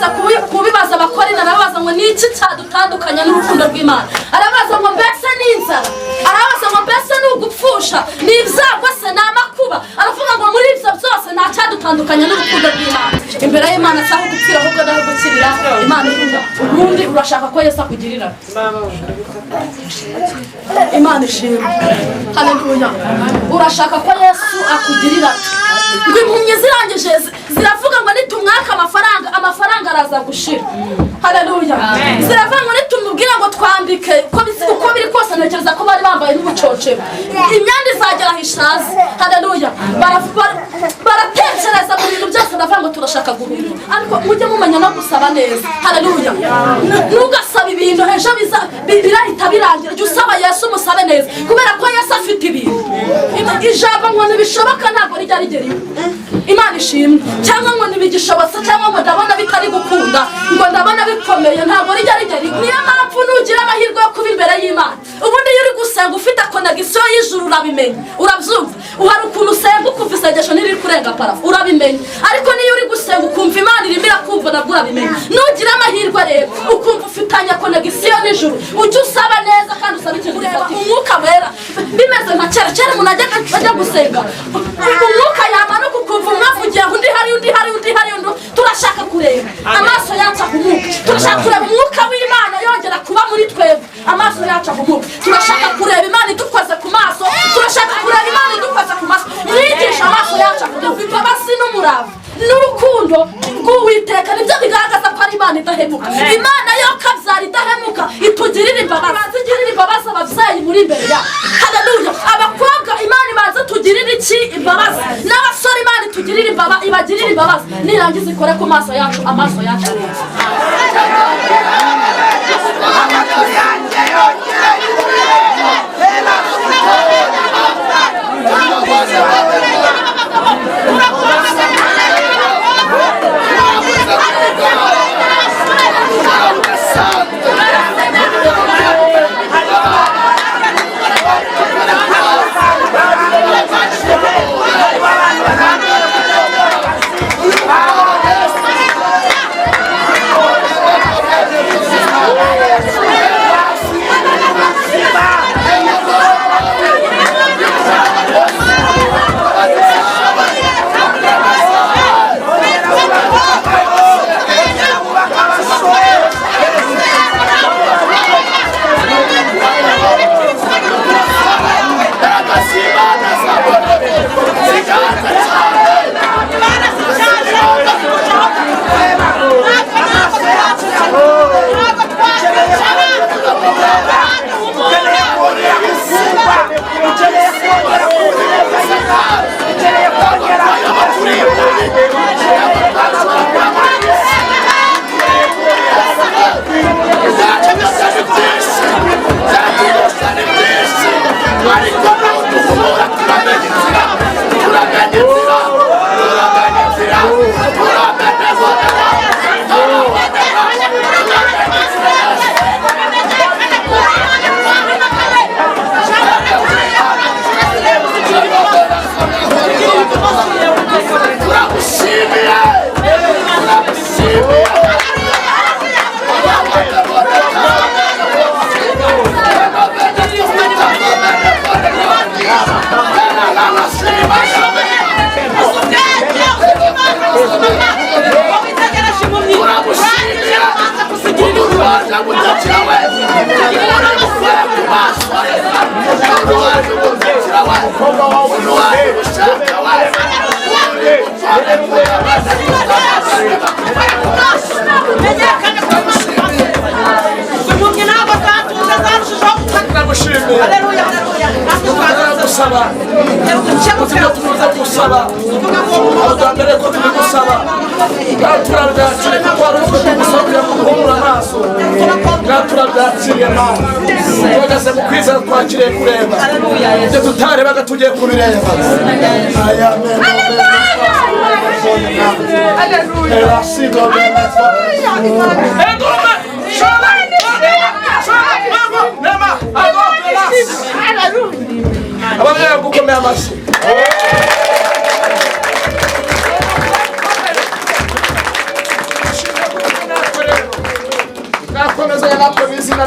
aherutse kubibaza abakorera arabaza ngo ni iki cyadutandukanya n'urukundo rw'Imana. Arabaza ngo mbese ni inzara, arabaza ngo mbese ni ugupfusha, ni ibyago se, ni amakuba. Aravuga ngo muri ibyo byose nta cyadutandukanya n'urukundo rw'Imana. Imbere y'Imana saho gupfira ahubwo naho gukirira. Imana ikunda. Ubundi urashaka ko Yesu akugirira. Imana ishimwe. Haleluya. Urashaka ko Yesu akugirira. Ngo impumyi zirangije ziravuga ngo nitumwaka amafaranga araza gushira. Haleluya. Ziravuga ngo nitumubwira ngo twambike uko biri kose ntekereza ko bari bambaye n'ubucoce. Imyanda izagera hishaze. Haleluya. Baratekereza mu bintu byose ndavuga ngo turashaka guhumurwa. Ariko mujye mumenya no gusaba neza. Haleluya. Nugasaba ibintu ejo birahita birangira. Jya usaba Yesu umusabe neza kubera ko Yesu afite ibintu. Ijambo ngo ntibishoboka ntabwo rijya rigera iwe. Imana ishimwe. Cyangwa ngo ntibigishobotse cyangwa ngo ndabona bitari gukunda ngo ndabona bikomeye ntabwo rijya rigera iwe. Niyo mpamvu nugira amahirwe yo kuba imbere y'Imana. Ubundi iyo uri gusenga ufite connection y'ijuru urabimenya, urabyumva. Uhari ukuntu usenga ukumva isengesho niri kurenga parafu urabimenya. Ariko niyo uri gusenga ukumva Imana irimo irakumva nabwo urabimenya. Nugira amahirwe rero ukumva ufitanya connection n'ijuru ujye usaba neza kandi usaba ikintu gifata umwuka wera. Bimeze nka kera umuntu ajya gusenga umwuka yamanuka ukumva umwavugiye undi hari undi. Turashaka kureba amaso yacu ahumuka. Turashaka kureba umwuka w'Imana yongera kuba muri twebwe. Amaso yacu ahumuka. Turashaka kureba Imana idukoze ku maso. Turashaka kureba Imana idukoze ku maso. Mwigisha amaso yacu ahumuka. Imbabazi n'umurava n'urukundo rw'Uwiteka nibyo bigaragaza ko ari Imana idahemuka. Imana yo kabyara idahemuka itugirira imbabazi. Igirira imbabazi ababyeyi muri imbere yacu. Haleluya. Abakobwa Imana ibanza tugirira iki imbabazi. N'abasore Imana itugirira imbabazi, ibagirira imbabazi. Nirangiza ikore ku maso yacu, amaso yacu areza.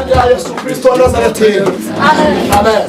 rya Yesu Kristo wa Nazareti. Amen.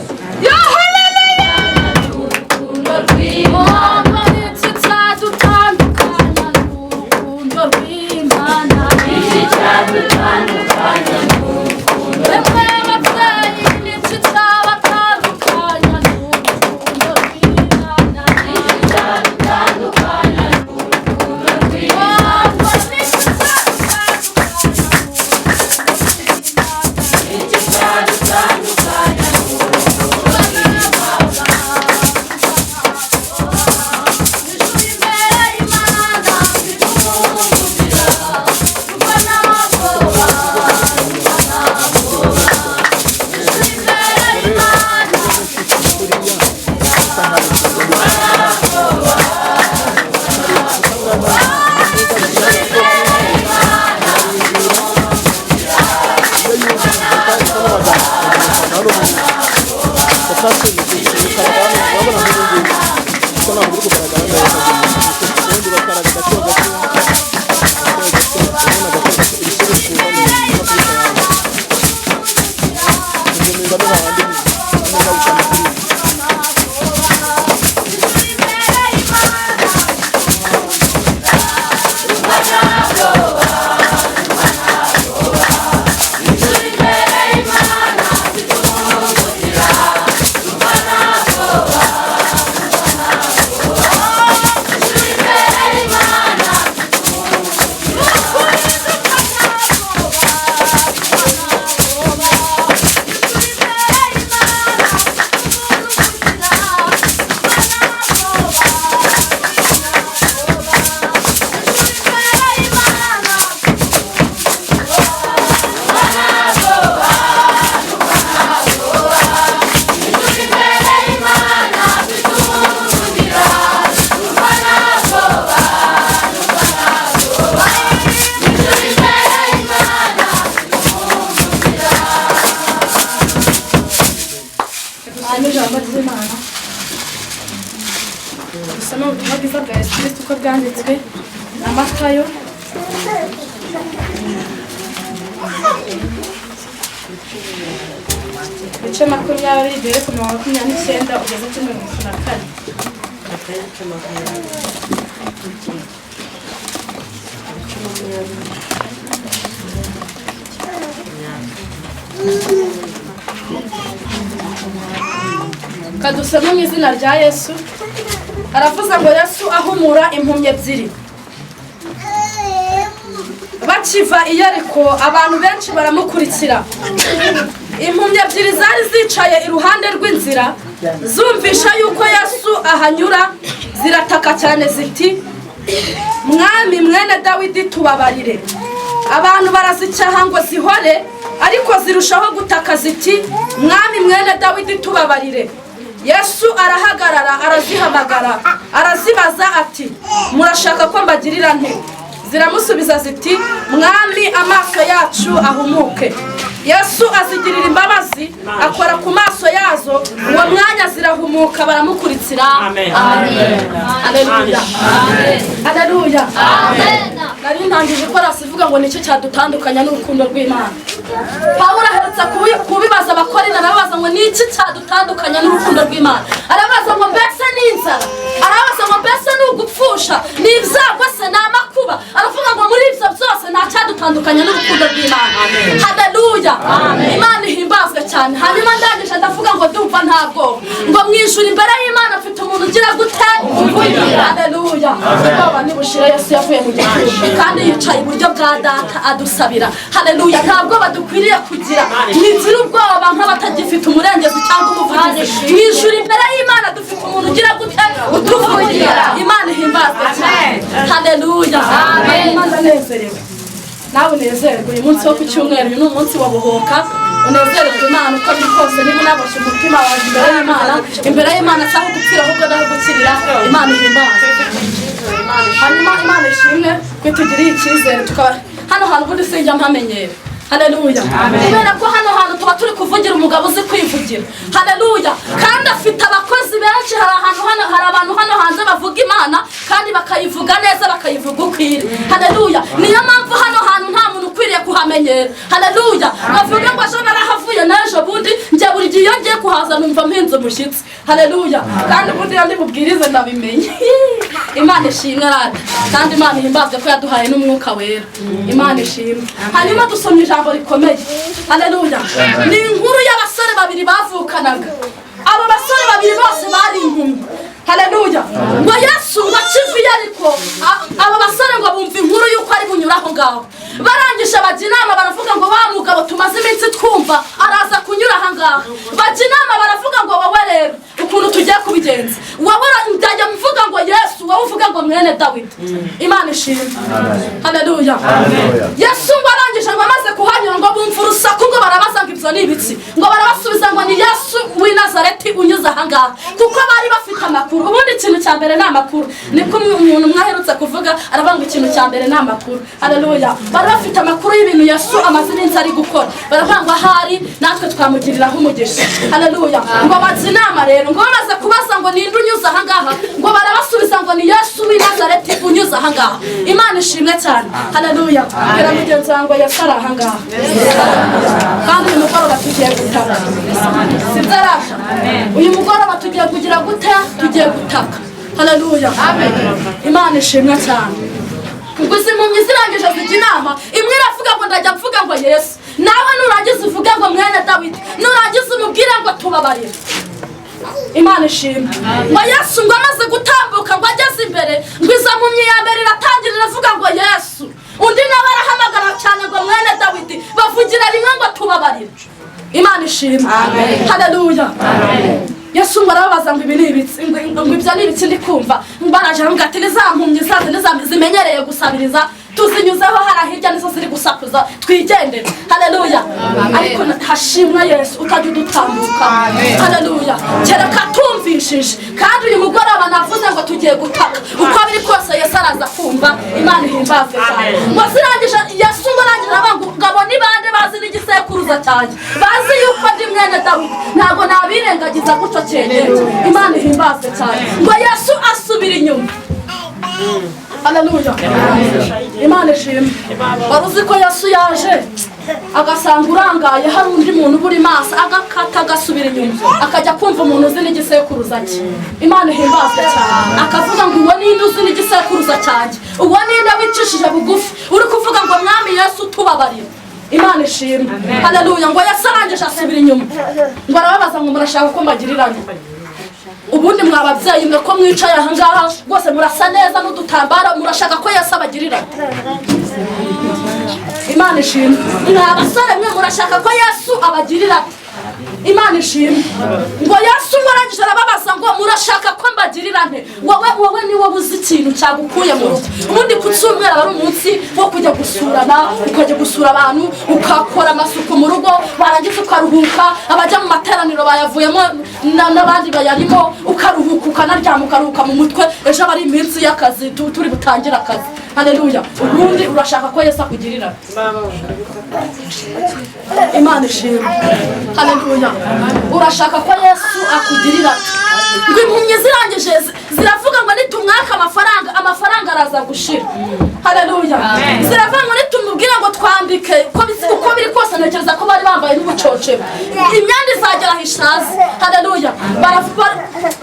Dusoma ubutumwa bwiza bwa Yesu Kristo uko bwanditswe na Matayo. Ibice 20 duhere ku 29 ugeze kuri 34. Kadusoma mu izina rya Yesu. Aravuze ngo Yesu ahumura impumyi ebyiri. Bakiva i Yeriko abantu benshi baramukurikira. Impumyi ebyiri zari zicaye iruhande rw'inzira zumvisha yuko Yesu ahanyura, zirataka cyane ziti, Mwami mwene Dawidi tubabarire. Abantu barazicyaha ngo zihore, ariko zirushaho gutaka ziti, Mwami mwene Dawidi tubabarire. Yesu arahagarara arazihamagara, arazibaza ati, murashaka ko mbagirira nte? Ziramusubiza ziti, Mwami amaso yacu ahumuke. Yesu azigirira imbabazi, akora ku maso yazo, uwo mwanya zirahumuka baramukurikira. Amen. Haleluya. Haleluya. Nari ntangije ko rasivuga ngo nicyo cyadutandukanya n'urukundo rw'Imana. Pawulo aherutse kubibaza abakorina, arabaza ngo niki cyadutandukanya n'urukundo rw'Imana. Arabaza ngo mbese ni inzara, arabaza ngo mbese ni ugupfusha, ni ibyago se, ni amakuba. Aravuga ngo muri ibyo byose nta cyadutandukanya n'urukundo rw'Imana. Haleluya. Imana ihimbazwe cyane. Hanyuma ndangije ndavuga ngo ndumva ntabwo ngo mwijura imbere y'Imana mfite umuntu ugira gute? Haleluya. Baba nibushira Yesu yavuye mu gihugu kandi yicaye iburyo bwa data adusabira. Haleluya. Ntabwo badukwiriye kugira mwizira ubwoba nk'abatagifite umurengezi cyangwa umuvugizi. Mwijura imbere y'Imana dufite umuntu ugira gute? Utuvugira. Imana ihimbazwe cyane. Haleluya. Imana nezerewe. Nawe unezerwe uyu munsi wo ku cyumweru, uyu ni umunsi wa buhoka. Unezerwe Imana uko biri kose, niba unabasha umutima wawe imbere y'Imana cyangwa gupfira ahubwo naho gukirira. Imana ihimbaze. Hanyuma Imana ishimwe ko tugiriye icyizere, tukaba hano hantu ubundi sinjya mpamenyera. Haleluya. Kubera ko hano hantu tuba turi kuvugira umugabo uzi kwivugira. Haleluya. Kandi afite abakozi benshi. Hari abantu hano hanze bavuga Imana kandi bakayivuga neza, bakayivuga ukwiriye. Haleluya. Niyo mpamvu hano hantu nta muntu ukwiriye kuhamenya bakamenyera. Haleluya. Bavuga ngo aje narahavuye naje bundi njye buri gihe ngiye kuhaza numva mpinze umushyitsi. Haleluya. Kandi bundi yandi mubwirize ndabimenye. Imana ishimwe rata. Kandi Imana ihimbazwe ko yaduhaye n'umwuka wera. Imana ishimwe. Hanyuma dusomye ijambo rikomeye. Haleluya. Ni inkuru y'abasore babiri bavukanaga. Abo basore babiri bose bari impumyi. Haleluya. Ngo Yesu wakiviye ariko abo basore ngo bumva inkuru yuko ari bunyuraho ngaho. Barangije bajya inama baravuga ngo wa mugabo tumaze iminsi twumva araza kunyura aha ngaha. Bajya inama baravuga ngo wowe rero ukuntu tugiye kubigenza. Wowe ndajya mvuga ngo Yesu wowe uvuga ngo mwene Dawidi. Imana ishimwe. Haleluya. Yesu ngo arangije ngo amaze kuhanyura ngo bumva urusaku ngo barabaza ngo ibyo ni ibiki. Ngo barabasubiza ngo ni Yesu w'i Nazareti unyuze aha ngaha. Kuko bari bafite amakuru. Ubundi ikintu cya mbere ni amakuru. Niko umuntu mwaherutse kuvuga arabanga ikintu cya mbere ni amakuru. Haleluya. Bari bafite amakuru y'ibintu Yesu amaze iminsi ari gukora. Baravanga ahari natwe twamugiriraho umugisha. Haleluya. Ngo bazi inama rero ngo bamaze kubaza ngo ninde unyuze aha ngaha ngo barabasubiza ngo ni Yesu w'i Nazareti unyuze aha ngaha. Imana ishimwe cyane. Haleluya. Bwira mugenzi wawe ngo Yesu ari aha ngaha. Kandi uyu mugoroba tugiye gutaka. Sibyarasha. Uyu mugoroba tugiye kugira gute? Tugiye gutaka. Haleluya. Amen. Imana ishimwe cyane. Ubwo impumyi zirangije zijya inama imwe iravuga ngo ndajya mvuga ngo Yesu nawe nurangiza uvuge ngo mwene Dawidi nurangiza umubwire ngo tubabarire. Imana ishimwe. Ngo Yesu ngo amaze gutambuka ngo ageze imbere ngo iza mpumyi ya mbere iratangira iravuga ngo Yesu undi nawe arahamagara cyane ngo mwene Dawidi bavugira rimwe ngo tubabarire. Imana ishimwe. Haleluya. Yesu ngo arababaza ngo ibi ni ibiki ngo ibyo ni ibiki ndi kumva mbaraje ngo ati nizampumyi zimenyereye gusabiriza tuzinyuzeho hari hirya nizo ziri gusakuza twigendere. Haleluya. Ariko hashimwe Yesu utajya udutambuka. Haleluya. Kereka tumvishije kandi uyu mugoroba navuze ngo tugiye gutaka uko biri kose Yesu araza kumva. Imana ihimbazwe cyane. Ngo zirangije Yesu ngo arangije abangabo ni bande bazi n'igisekuruza cyanjye bazi yuko ndi mwene Dawidi ntabwo nabirengagiza guco cyene. Imana ihimbazwe cyane. Ngo Yesu asubira inyuma. Haleluya. Imana ishimwe. Waruzi ko Yesu yaje agasanga urangaye hari undi muntu buri maso agakata agasubira inyuma akajya kumva umuntu uzi n'igisekuruza cye. Imana ihimbazwe cyane. Akavuga ngo uwo ninde uzi n'igisekuruza cyanjye uwo ninde wicishije bugufi uri kuvuga ngo mwami Yesu tubabarire. Imana ishimwe. Haleluya. Ngo Yesu arangije asubira inyuma ngo arababaza ngo murashaka ko mbagirirane. Ubundi mwababyeyi mwe ko mwicaye aha ngaha rwose murasa neza n'udutambaro murashaka ko Yesu abagirira. Imana ishimwe. Mwabasore mwe murashaka ko Yesu abagirira. Imana ishimwe. Ngo Yesu ngo arangije arababaza ngo murashaka ko mbagirira nte. Wowe ni wowe uzi ikintu cyagukuye mu rugo. Ubundi ku cyumweru aba ari umunsi wo kujya gusurana ukajya gusura abantu ukakora amasuku mu rugo warangiza ukaruhuka abajya mu materaniro bayavuyemo n'abandi bayarimo ukaruhuka ukanaryama ukaruhuka mu mutwe ejo aba ari iminsi y'akazi turi butangira akazi. Haleluya. Ubundi urashaka ko Yesu akugirira. Imana ishimwe. Haleluya. Urashaka ko Yesu akugirira. Ngo impumyi zirangije ziravuga ngo nitumwaka amafaranga araza gushira. Haleluya. Ziravuga ngo nitumubwira ngo twambike uko biri kose ntekereza ko bari bambaye n'ubucocero imyanda izagera hishaze. Haleluya.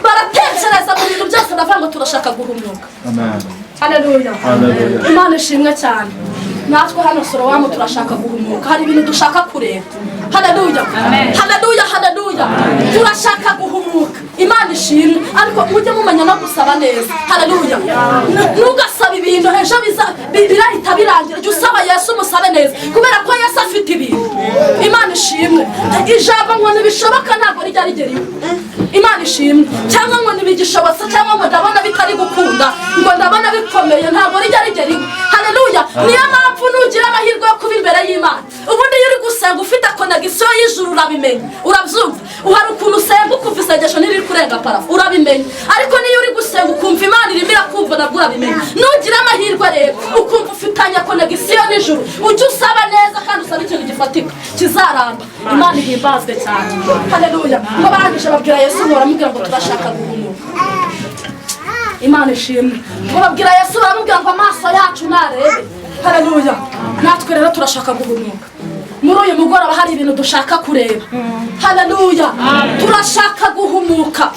Baratekereza mu bintu byose ndavuga ngo turashaka guhumurwa. Amen. Haleluya. Imana ishimwe cyane. Natwe hano Sorowamu turashaka guhumuka hari ibintu dushaka kureba. Haleluya. Haleluya. Haleluya. Turashaka guhumuka. Imana ishimwe ariko mujye mumenya no gusaba neza. Haleluya. Nugasaba ibintu ejo birahita birangira jya usaba Yesu musabe neza kubera ko Yesu afite ibintu. Imana ishimwe. Ijambo ngo ntibishoboka ntabwo rijya rigeriwe. Imana ishimwe. Cyangwa ngo ntibigishobotse cyangwa ngo ndabona bitari gukunda ngo ndabona bikomeye ntabwo rijya rigeriwe. Haleluya. Niyo mpamvu nugira amahirwe yo kuba imbere y'Imana ubundi iyo uri gusenga ufite konegisiyo y'ijuru urabimenya urabyumva. Uhari ukuntu usenga ukumva isengesho ntiriri kurenga parafu urabimenya ariko niyo uri gusenga ukumva Imana irimo irakumva nabwo urabimenya. Nugira amahirwe rero ukumva ufitanye konegisiyo n'ijuru ujye usaba neza kandi usaba ikintu gifatika kizaramba. Imana ihimbazwe cyane. Haleluya. Ngo barangije babwira Yesu ngo baramubwira ngo turashaka guhumuka. Imana ishimwe. Ngo babwira Yesu baramubwira ngo amaso yacu narebe haleluya natwe rero turashaka guhumuka muri uyu mugoroba hari ibintu dushaka kureba haleluya turashaka guhumuka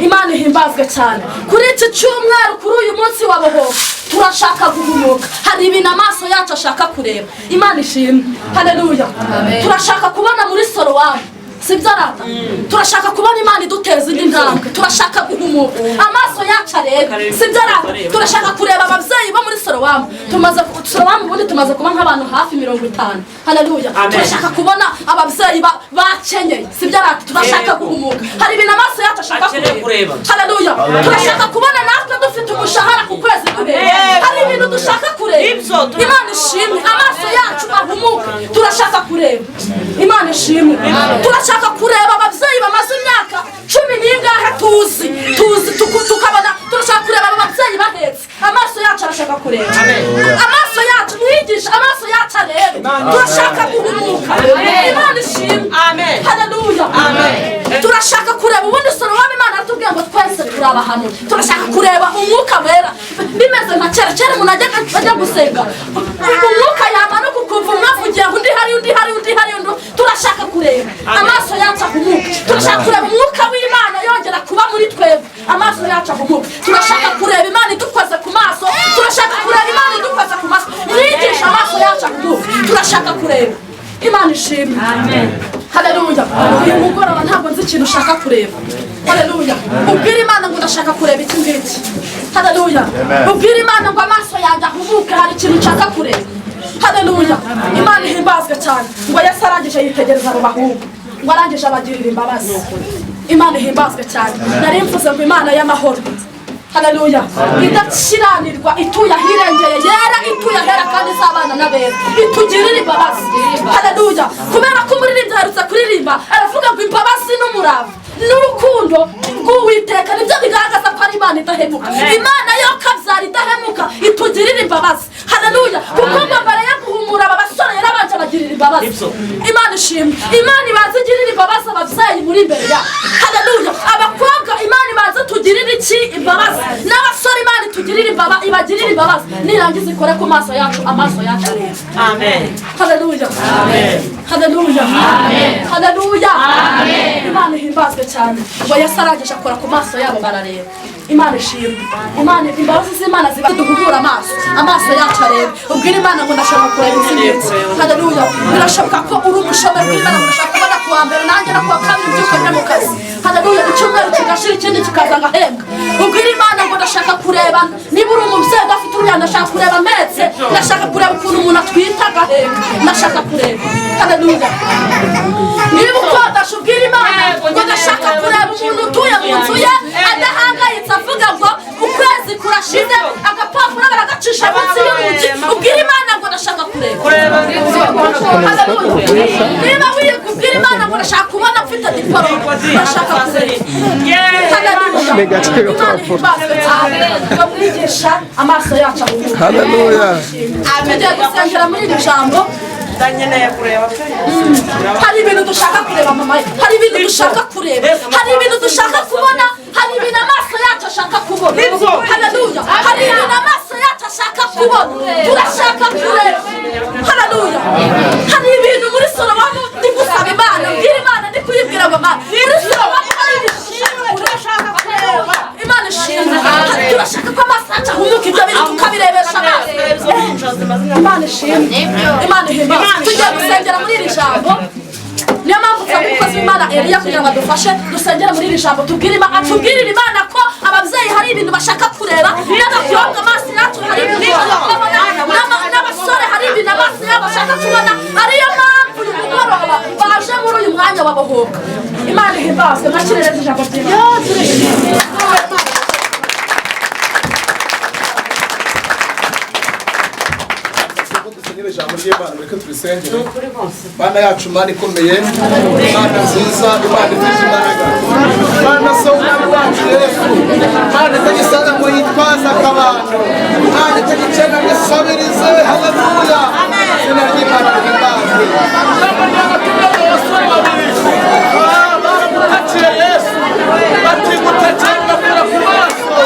Imana ihimbazwe cyane kuri iki cyumweru kuri uyu munsi wabohoka turashaka guhumuka hari ibintu amaso yacu ashaka kureba Imana ishimwe haleluya turashaka kubona muri Sorowamu sibyo arata turashaka kubona Imana iduteza indi ntambwe turashaka guhumuka amaso yacu areba sibyo arata turashaka kureba ababyeyi bo muri Sorowamu Sorowamu ubundi tumaze kuba nk'abantu hafi 50 haleluya turashaka kubona ababyeyi bakenyeye sibyo arata turashaka guhumuka hari ibintu amaso yacu ashaka kureba haleluya turashaka kubona natwe dufite umushahara ku kwezi kureba hari ibintu dushaka kureba Imana ishimwe amaso yacu ahumuka turashaka kureba Imana ishimwe turashaka kureba ababyeyi bamaze imyaka 10 n'ingahe tuzi tukabona turashaka kureba ababyeyi bahetse amaso yacu arashaka kureba amaso yacu mwigisha amaso yacu areba turashaka guhumuka Imana ishimwe haleluya turashaka kureba ubundi Sorowamu Imana atubwiye ngo twese turaba hamwe turashaka kureba umwuka wera bimeze nka kera umuntu ajya gusenga umwuka yamanuka ukumva umwavugiye undi hari undi turashaka kureba amaso yacu ahumuka turashaka kureba umwuka w'Imana yongera kuba muri twebwe amaso yacu ahumuka turashaka kureba Imana idukoze ku maso turashaka kureba Imana idukoze ku maso mwigisha amaso yacu ahumuka turashaka kureba Imana ishimwe haleluya uyu mugoroba ntabwo nzi ikintu ushaka kureba haleluya ubwira Imana ngo ndashaka kureba iki ngiki haleluya ubwira Imana ngo amaso yanjye ahumuke hari ikintu nshaka kureba haleluya Imana ihimbazwe cyane ngo Yesu arangije yitegereza abo bahungu ngo arangije abagirira imbabazi Imana ihimbazwe cyane nari mvuze ngo Imana y'amahoro haleluya idakiranirwa ituye ahirengeye yera ituye ahera kandi izabana n'abera itugirira imbabazi haleluya kubera ko umuririmbyi aherutse kuririmba aravuga ngo imbabazi n'umurava n'urukundo rw'Uwiteka nibyo bigaragaza ko ari Imana idahemuka Imana yo kabyara idahemuka itugirira imbabazi haleluya kuko mbere yo guhumura aba basore yarabanje bagirira imbabazi Imana ishimwe Imana ibanza igirira imbabazi ababyeyi muri imbere ya haleluya abakobwa Imana ibanza tugirira iki imbabazi n'abasore Imana itugirira imbabazi ibagirira imbabazi nirangiza ikore ku maso yacu amaso yacu areba amen haleluya amen haleluya amen haleluya amen Imana ihimbazwe cyane ngo Yesu arangije akora ku maso yabo barareba Imana ishimwe Imana imbabazi z'Imana ziba duhumura amaso yacu areba ubwira Imana ngo ndashaka kureba iby'ingenzi haleluya birashoboka ko uri umushomeri w'Imana ngo ndashaka kubona kuwa mbere nanjye no kuwa kabiri byuka njya mu kazi haleluya icyumweru kigashira ikindi kikaza ngahembwa ubwira Imana ngo ndashaka kureba niba uri umubyeyi udafite uruya ndashaka kureba ametse ndashaka kureba ukuntu umuntu atwita agahembwa ndashaka kureba haleluya niba ukodasha ubwira Imana ngo ndashaka kureba umuntu utuye mu nzu ye adahangayitse avuga ngo ukwezi kurashize agapapuro baragacisha munsi y'urugi ubwira Imana ngo ndashaka kureba niba wiyubwira Imana ngo ndashaka kubona mfite diporome ndashaka kureba mwigisha amaso yacu ahumuka haleluya tugiye gusengera muri iri jambo hari ibintu dushaka kureba mama hari ibintu dushaka kureba hari ibintu dushaka kubona hari ibintu amaso yacu ashaka kubona haleluya hari ibintu amaso yacu ashaka kubona turashaka kureba haleluya hari ibintu muri Sorowamu ndi gusaba Imana mbwira Imana ndi kuyibwira mama muri Sorowamu hari ibintu turashaka kureba Imana ishimwe turashaka ko amaso yacu ahumuka ibyo bintu tukabirebesha amaso Imana ishimwe Imana ihimbaza tugiye gusengera muri iri jambo niyo mpamvu nsaba umukozi w'Imana Eliya kugira ngo adufashe dusengera muri iri jambo tubwirira Imana ko ababyeyi hari ibintu bashaka kureba n'abakobwa amaso yacu hari ibintu n'abasore hari ibintu amaso yabo bashaka kubona ariyo mpamvu uyu mugoroba baje muri uyu mwanya wabohoka Imana ihimbazwe mwakirere ijambo ry'Imana ijambo ry'Imana reka turisengere Mana yacu Mana ikomeye Mana nziza Imana ifite imbaraga Mana so umwami wacu Yesu Mana itagisana ngo yitwaza akabando Mana itagicenga ngo isabirize haleluya izina ry'Imana rihimbazwe abasore babiri baramutakiye Yesu bati gutacenga kura ku maso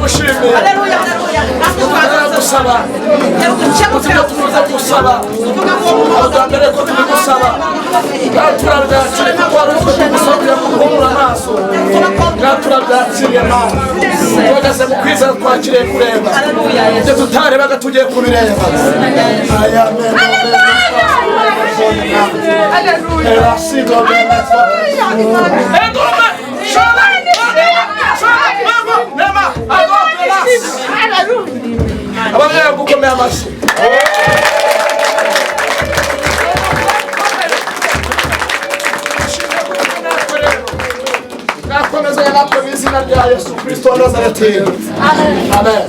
turagushimiye. Gusaba kugira tuze gusaba abagambere ko tugusaba turabyakiriye kuko wari ufite gusabira guhumura amaso turabyakiriye mana twageze mu kwiza twakiriye kureba ibyo tutarebaga tugiye kubireba. Abagabo gukomera amashyi. Nakomeza natwe mu izina rya Yesu Kristo wa Nazareti. Amen.